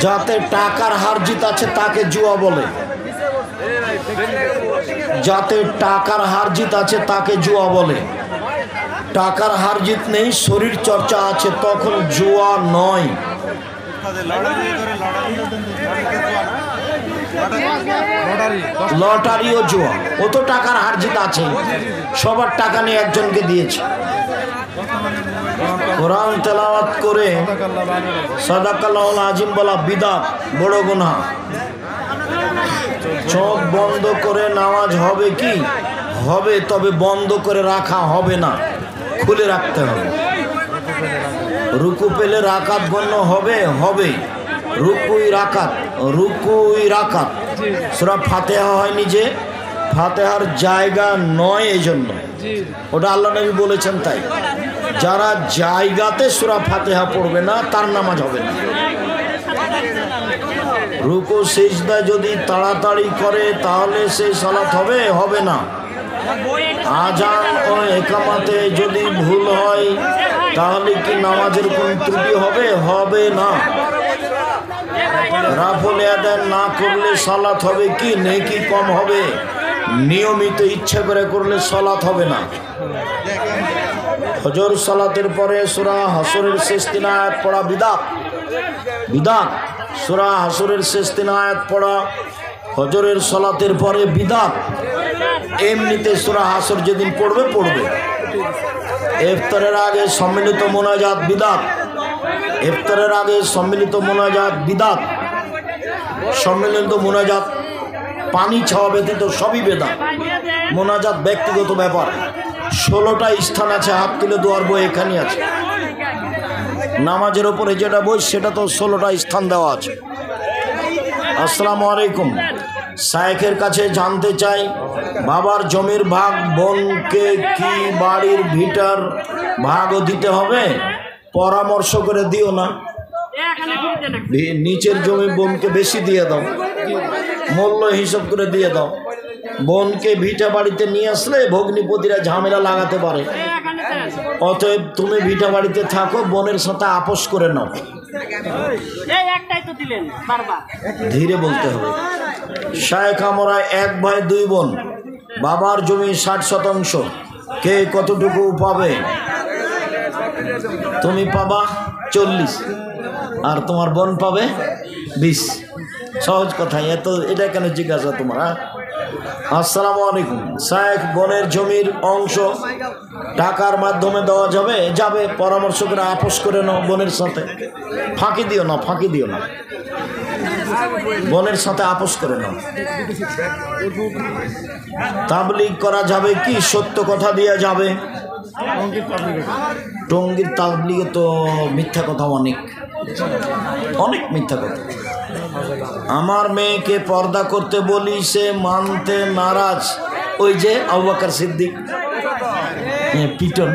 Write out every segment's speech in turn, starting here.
যাতে টাকার হারজিত আছে তাকে জুয়া বলে, যাতে টাকার হারজিত আছে তাকে জুয়া বলে। টাকার হারজিত নেই, শরীর চর্চা আছে, তখন জুয়া নয়। লটারিও জুয়া, ও তো টাকার হারজিত আছে, সবার টাকা নিয়ে একজনকে দিয়েছে। কোরআন তেলাওয়াত করে সাদাকাল্লাহুল আজিম বলা বিদআত, বড় গুনাহ। চোখ বন্ধ করে নামাজ হবে কি? হবে, তবে বন্ধ করে রাখা হবে না, খুলে রাখতে হবে। রুকু পেলে রাকাত গণ্য হবে, হবে। রুকুই রাকাত, রুকুই রাকাত। সূরা ফাতিহা হয়নি যে, ফাতিহার জায়গা নয়, এই জন্য ওটা আল্লাহ নবী বলেছেন। তাই যারা জায়গাতে সূরা ফাতিহা পড়বে না তার নামাজ হবে না। রুকু সিজদা যদি তাড়াতাড়ি করে তাহলে সেই সালাত হবে, হবে না। আজান ও ইকামতে যদি ভুল হয় তাহলে কি নামাজের কোন ত্রুটি হবে? হবে না। রাফুল ইয়াদান না করলে সালাত হবে কি? নেকি কম হবে। নিয়মিত ইচ্ছা করে করলে সালাত হবে না। ফজর সালাতের পরে সূরা হাসরের শেষ 3 আয়াত পড়া বিদআত, বিদআত। সূরা হাসরের শেষ 3 আয়াত পড়া ফজরের সালাতের পরে বিদআত। এমনিতে সূরা হাসর যেদিন পড়বে পড়বে। ইফতারের আগে সম্মিলিত মোনাজাত বিদআত, ইফতারের আগে সম্মিলিত মোনাজাত বিদআত। সম্মিলিত মোনাজাত পানি ছাওয়া ব্যতীত সবই বেদাত। মোনাজাত ব্যক্তিগত ব্যাপার। 16টা স্থান আছে, হাত তুলে দোয়ার বই এখানে আছে। নামাজের ওপরে যেটা বই সেটা তো 16টা স্থান দেওয়া আছে। আসসালামু আলাইকুম। শায়েখের কাছে জানতে চাই, বাবার জমির ভাগ বোনকে কি বাড়ির ভিটার ভাগও দিতে হবে? পরামর্শ করে দিও না, নিচের জমি বোনকে বেশি দিয়ে দাও, মূল্য হিসাব করে দিয়ে দাও। বোনকে ভিটা বাড়িতে নিয়ে আসলে ভগ্নিপতিরা ঝামেলা লাগাতে পারে। অতএব তুমি ভিটা বাড়িতে থাকো, বোনের সাথে আপোষ করে নাও। ধীরে বলতে হবে। শায়েখ আমরা 1 ভাই 2 বোন, বাবার জমি 60%, কে কতটুকু পাবে? তুমি পাবা 40 আর তোমার বোন পাবে 20। সহজ কথাই, এত এটা কেন জিজ্ঞাসা তোমার? আসসালামু আলাইকুম। শায়েখ বোনের জমির অংশ টাকার মাধ্যমে দেওয়া যাবে? যাবে। পরামর্শ করে আপোষ করে নাও বোনের সাথে। ফাঁকি দিও না, ফাঁকি দিও না, বোনের সাথে আপোষ করে নাও। তাবলীগ করা যাবে কি? সত্য কথা দিয়ে যাবে। টঙ্গীর তাবলীগে তো মিথ্যা কথা, অনেক অনেক মিথ্যা কথা। আমার মেয়েকে পর্দা করতে বলি, সে মানতে নারাজ। ওই যে আবু বকর সিদ্দিক পিটন,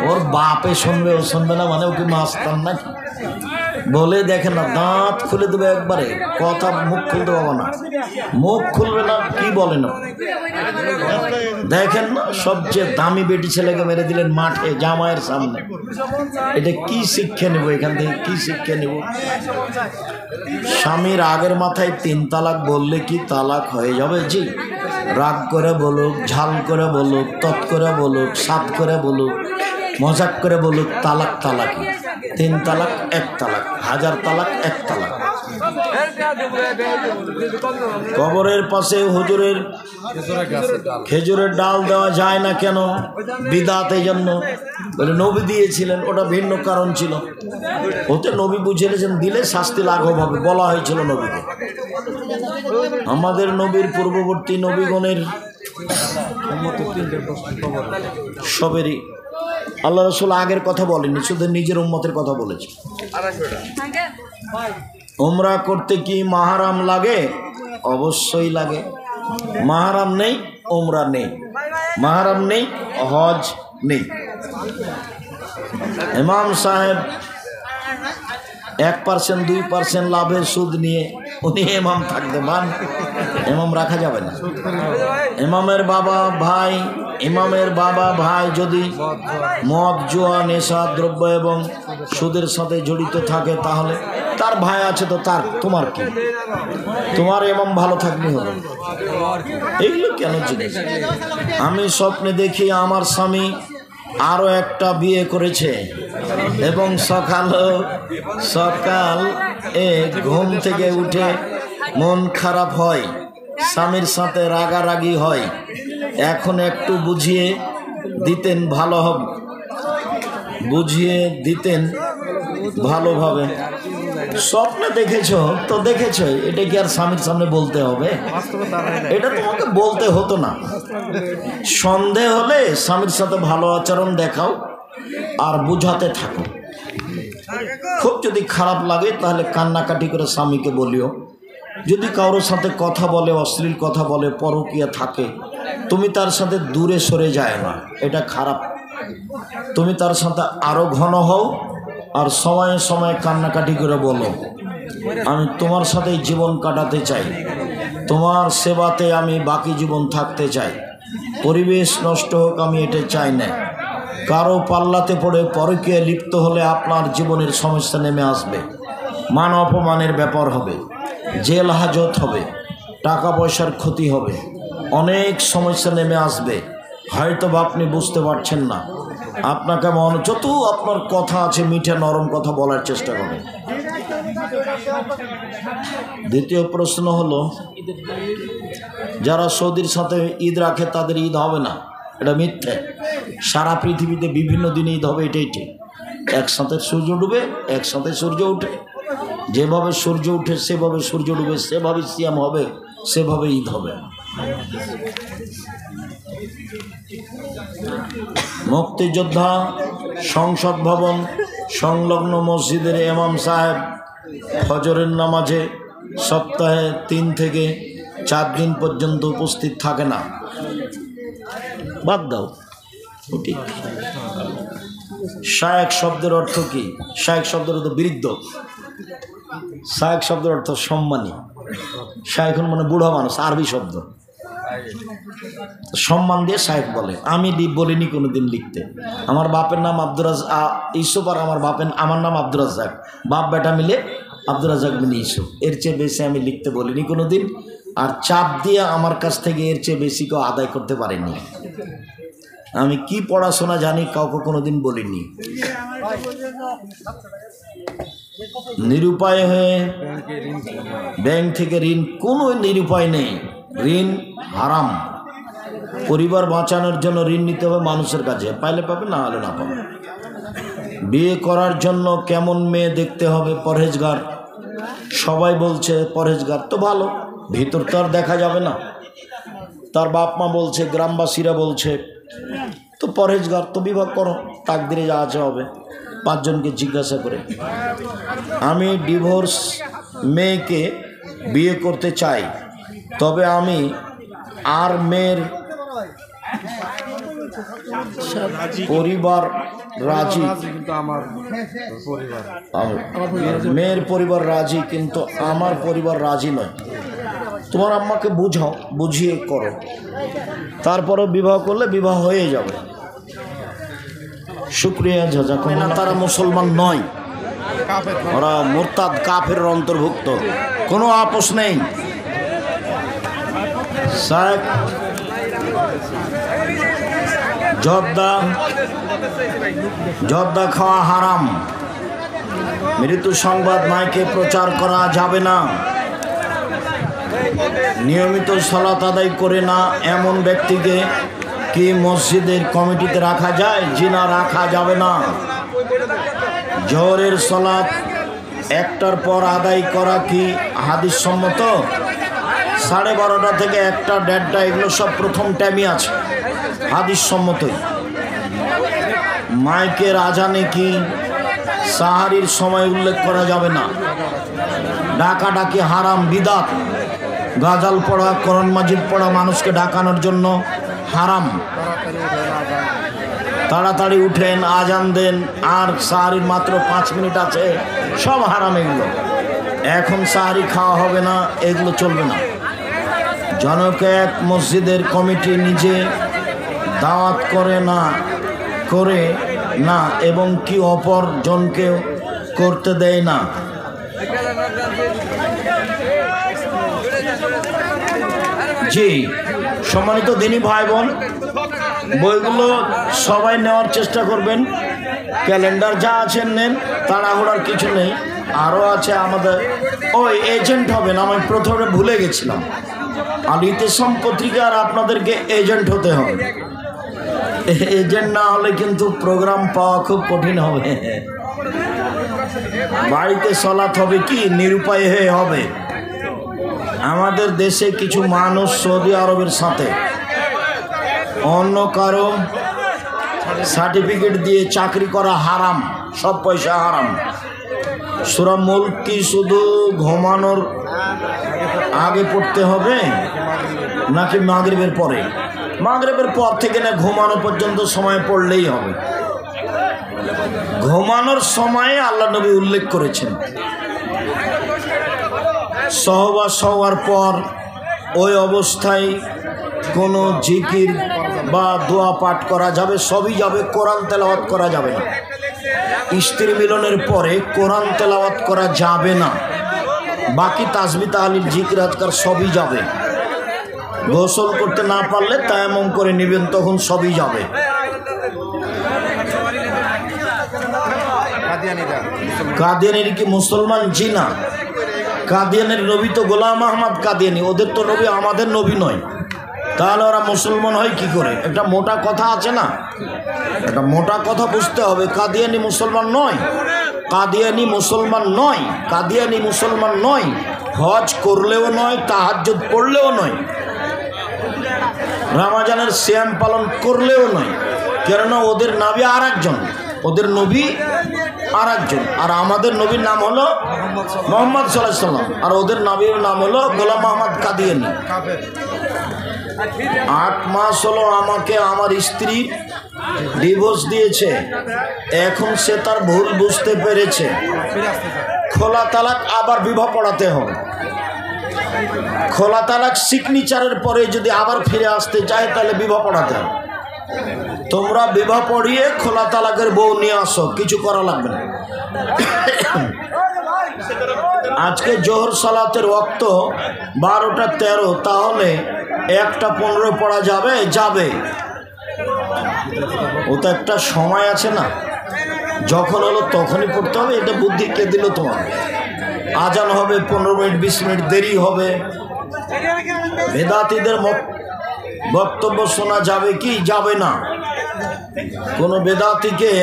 ওর বাপে শুনবে, ও শুনবে না মানে ওকে মাস্তান নাকি? বলে দেখে না, দাঁত খুলে দেবে একবারে, কথা মুখ খুলতে পাবো না, মুখ খুলবে না। কি বলে না দেখেন না, সবচেয়ে দামি বেটি ছেলেকে মেরে দিলেন মাঠে জামাইয়ের সামনে। এটা কি শিক্ষা নেব এখান থেকে? কি শিক্ষা নেব? স্বামীর আগের মাথায় 3 তালাক বললে কি তালাক হয়ে যাবে? জি। রাগ করে বলুক, ঝাল করে বলুক, তৎ করে বলুক, সাত করে বলুক, মজাক করে বলুক, তালাক তালাকই। 3 তালাক 1 তালাক, 1000 তালাক 1 তালাক। কবরের পাশে হুজুরের খেজুরের ডাল দেওয়া যায় না কেন? বিদআত। এই জন্য বলে নবী দিয়েছিলেন, ওটা ভিন্ন কারণ ছিল। ওতে নবী বুঝিয়েছেন দিলে শাস্তি লাঘব হবে, বলা হয়েছিল নবীকে। আমাদের নবীর পূর্ববর্তী নবীগণের সবেরই আল্লাহ রাসূল আগের কথা বলেনি, শুধু নিজের উম্মতের কথা বলেছে। উমরা করতে কি মাহরাম লাগে? অবশ্যই লাগে। মাহরাম নেই উমরা নেই, মাহরাম নেই হজ নেই। ইমাম সাহেব 1% 2% লাভের সুদ নিয়ে উনি ইমাম থাকতে মান ইমাম রাখা যাবে না। ইমামের বাবা ভাই যদি মদ জুয়া নেশা দ্রব্য এবং সুদের সাথে জড়িত থাকে তাহলে তার ভাই আছে তো তোমার কি, তোমার ইমাম ভালো থাকলে হলো। এইগুলো কেন জিনিস? আমি স্বপ্নে দেখি আমার স্বামী আরো একটা বিয়ে করেছে এবং সকাল ঘুম থেকে উঠে মন খারাপ হয়, স্বামীর সাথে রাগারাগি হয়। এখন একটু বুঝিয়ে দিতেন ভালো হবে, বুঝিয়ে দিতেন ভালোভাবে। স্বপ্নে দেখেছো তো দেখেছো, এটা কি আর স্বামীর সামনে বলতে হবে? এটা তোমাকে বলতে হতো না। সন্দেহ হলে স্বামীর সাথে ভালো আচরণ দেখাও আর বুঝাতে থাকো। খুব যদি খারাপ লাগে তাহলে কান্নাকাটি করে স্বামীকে বলিও। যদি কারোর সাথে কথা বলে, অশ্লীল কথা বলে, পরকীয়া থাকে, তুমি তার সাথে দূরে সরে যায় না, এটা খারাপ। তুমি তার সাথে আরো ঘন হও আর সময়ে সময়ে কান্নাকাটি করে বলো, আমি তোমার সাথেই জীবন কাটাতে চাই, তোমার সেবাতে আমি বাকি জীবন থাকতে চাই, পরিবেশ নষ্ট হোক আমি এটা চাই না। কারো পাল্লাতে পড়ে পরকীয়ায় লিপ্ত হলে আপনার জীবনের সমস্যা নেমে আসবে, মান অপমানের ব্যাপার হবে, জেল হাজত হবে, টাকা পয়সার ক্ষতি হবে, অনেক সমস্যা নেমে আসবে। হয়তো আপনি বুঝতে পারছেন না। আপনাকে যত আপনার কথা আছে মিঠে নরম কথা বলার চেষ্টা করেন। দ্বিতীয় প্রশ্ন হলো, যারা সৌদির সাথে ঈদ রাখে তাদের ঈদ হবে না, এটা মিথ্যে। সারা পৃথিবীতে বিভিন্ন দিনে ঈদ হবে, এটাই ঠিক। একসাথে সূর্য ডুবে একসাথে সূর্য ওঠে, যেভাবে সূর্য উঠে সেভাবে সূর্য ডুবে, সেভাবে সিয়াম হবে, সেভাবে ঈদ হবে। মুক্তিযোদ্ধা সংসদ ভবন সংলগ্ন মসজিদের ইমাম সাহেব ফজরের নামাজে সপ্তাহে 3 থেকে 4 দিন পর্যন্ত উপস্থিত থাকে না। বাদ দাও, ঠিক। শায়েখ শব্দের অর্থ কি? শায়েখ শব্দের অর্থ বৃদ্ধ। শায়েখ শব্দের অর্থ সম্মানী। শায়েখ মানে বুড়া মানুষ, আরবি শব্দ। সম্মান দিয়ে শায়েখ বলে। আমি বলিনি কোনোদিন লিখতে। আমার বাপের নাম আব্দুর ইউসুফ আর আমার নাম আব্দুর রাজ্জাক, বাপ বেটা মিলে আব্দুর রাজ্জাক বিন ইউসুফ। এর চেয়ে বেশি আমি লিখতে বলিনি কোনোদিন, আর চাপ দিয়ে আমার কাছ থেকে এর চেয়ে বেশি কেউ আদায় করতে পারেনি। আমি কি পড়াশোনা জানি কাউকে কোনোদিন বলিনি। নিরুপায় হয়ে ব্যাংক থেকে ঋণ, কোনো নিরুপায় নেই, ঋণ হারাম। পরিবার বাঁচানোর জন্য ঋণ নিতে হবে মানুষের কাছে, পাইলে পাবে, না হলে না পাবে। বিয়ে করার জন্য কেমন মেয়ে দেখতে হবে? পরহেজগার। সবাই বলছে পরহেজগার, তো ভালো, ভিতর তো আর দেখা যাবে না। তার বাপ মা বলছে, গ্রামবাসীরা বলছে, তো পরহেজগার, তো বিবাহ করো, তাকদিরে যা আছে হবে। 5 জনকে জিজ্ঞাসা করে। আমি ডিভোর্স মেয়েকে বিয়ে করতে চাই, তবে আমি আর মেয়ের পরিবার রাজি, মেয়ের পরিবার রাজি, কিন্তু আমার পরিবার রাজি নয়। তোমার আম্মাকে বুঝাও, বুঝিয়ে করো, তারপরে বিবাহ করলে বিবাহ হয়ে যাবে। শুক্রিয়া জাযাকুমুল্লাহ। তারা মুসলমান নয়, ওরা মুরতাদ কাফের অন্তর্ভুক্ত, কোনো আপোষ নেই। শায়েখ জর্দা খাওয়া হারাম। মৃত্যু সংবাদ মাইকে প্রচার করা যাবে না। নিয়মিত সালাত আদায় করে না এমন ব্যক্তিকে কি মসজিদের কমিটিতে রাখা যায়? জিনা রাখা যাবে না। জোহরের সালাত 1টার পর আদায় করা কি হাদিস সম্মত? 12:30 থেকে 1টা 1:30 এগুলো সব প্রথম টাইমই আছে, হাদিস সম্মতই। মাইকের আজানে কি সাহারির সময় উল্লেখ করা যাবে না। ডাকাডাকি হারাম, বিদাত। গাজাল পড়া, কোরআন মাজিদ পড়া মানুষকে ডাকানোর জন্য হারাম। তাড়াতাড়ি উঠেন, আজান দেন, আর সাহারির মাত্র 5 মিনিট আছে, সব হারাম এগুলো। এখন সাহারি খাওয়া হবে না, এগুলো চলবে না। জনক এক মসজিদের কমিটি নিজে দাওয়াত করে না এবং কি অপর জনকে করতে দেয় না। জি সম্মানিত দিনী ভাই বোন, বইগুলো সবাই নেওয়ার চেষ্টা করবেন। ক্যালেন্ডার যা আছেন নেন, তাড়াহুড়ার কিছু নেই। আরও আছে আমাদের ওই এজেন্ট হবেন, আমি প্রথমে ভুলে গেছিলাম। আল ইতিসাম পত্রিকার আপনাদেরকে এজেন্ট হতে হবে। এজেন্ট না হলে কিন্তু প্রোগ্রাম পাওয়া খুব কঠিন হবে। বাড়িতে সলাৎ হবে কি নিরুপায় হয়ে হবে। আমাদের দেশে কিছু মানুষ সৌদি আরবের সাথে অন্য কারো সার্টিফিকেট দিয়ে চাকরি করা হারাম, সব পয়সা হারাম। সূরা মুলক কি শুধু ঘুমানোর আগে পড়তে হবে নাকি মাগরিবের পরে? মাগরিবের পর থেকে না ঘুমানো পর্যন্ত সময় পড়লেই হবে। ঘুমানোর সময়ে আল্লাহ নবী উল্লেখ করেছেন সহবাস হওয়ার পর ওই অবস্থায় কোনো জিকির বা দোয়া পাঠ করা যাবে, সবই যাবে, কোরআন তেলাওয়াত করা যাবে না। স্ত্রী মিলনের পরে কোরআন তেলাওয়াত করা যাবে না। বাকি তাসবিহ তাহলিল জিকির আজকার সবই যাবে। গোসল করতে না পারলে তায়াম্মুম করে নেবেন, তখন সবই যাবে। কাদিয়ানির কি মুসলমান? জি না। কাদিয়ানের নবী তো গোলাম আহমদ কাদিয়ানি, ওদের তো নবী আমাদের নবী নয়। তাহলে ওরা মুসলমান হয় কি করে? একটা মোটা কথা আছে না, একটা মোটা কথা বুঝতে হবে। কাদিয়ানি মুসলমান নয়, কাদিয়ানি মুসলমান নয়, কাদিয়ানি মুসলমান নয়। হজ করলেও নয়, তাহাজ্জুদ পড়লেও নয়, রমজানের সিয়াম পালন করলেও নয়। কেননা ওদের নবী আর একজন, ওদের নবী আর একজন। আর আমাদের নবীর নাম হলো মুহাম্মদ সাল্লাল্লাহু আলাইহি সাল্লাম, আর ওদের নবীর নাম হলো গোলাম আহমদ কাদিয়ানি। 8 মাস হলো আমাকে আমার স্ত্রী ডিভোর্স দিয়েছে। এখন সে তার ভুল বুঝতে পেরেছে। খোলা তালাক আবার বিবাহ পড়াতে হবে। খোলা তালাক সিগনেচারের পরে যদি আবার ফিরে আসতে চায় তাহলে বিবাহ পড়াতে হবে। তোমরা বিবাহ পড়িয়ে খোলা তালাকের বউ নিয়ে আসো, কিছু করা লাগবে না। আজকে জোহর সালাতের ওয়াক্ত 12টা 13, তাহলে 1টা 15 পড়া যাবে? যাবে। ও তো একটা সময় আছে না, যখন হলো তখনই পড়তে হবে। এটা বুদ্ধি কে দিল তোমার? আজান হবে 15 মিনিট 20 মিনিট দেরি হবে। বেদাতীদের বক্তব্য শোনা যাবে কি যাবে না? কোন বেদাতীকে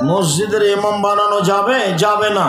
মসজিদের ইমাম বানানো যাবে? যাবে না।